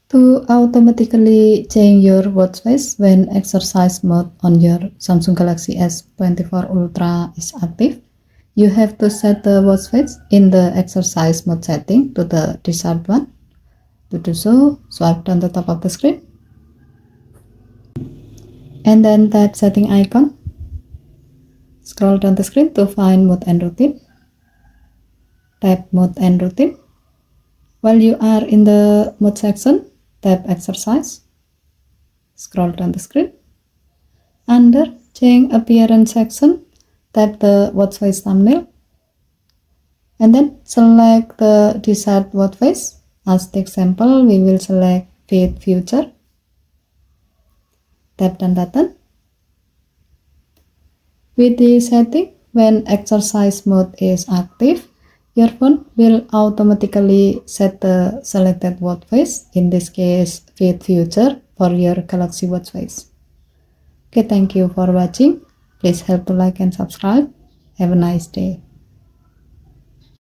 To automatically change your watch face when exercise mode on your Samsung Galaxy S24 Ultra is active, you have to set the watch face in the exercise mode setting to the desired one. To do so, swipe down the top of the screen and then tap setting icon. Scroll down the screen to find mode and routine. Tap mode and routine. While you are in the mode section, tap exercise. Scroll down the screen. Under change appearance section, tap the watch face thumbnail and then select the desired watch face. As the example, we will select Fit Future. Tap done button. With the setting, when exercise mode is active, your phone will automatically set the selected watch face, in this case Fit Future, for your Galaxy Watch face. Okay, thank you for watching. Please help to like and subscribe. Have a nice day.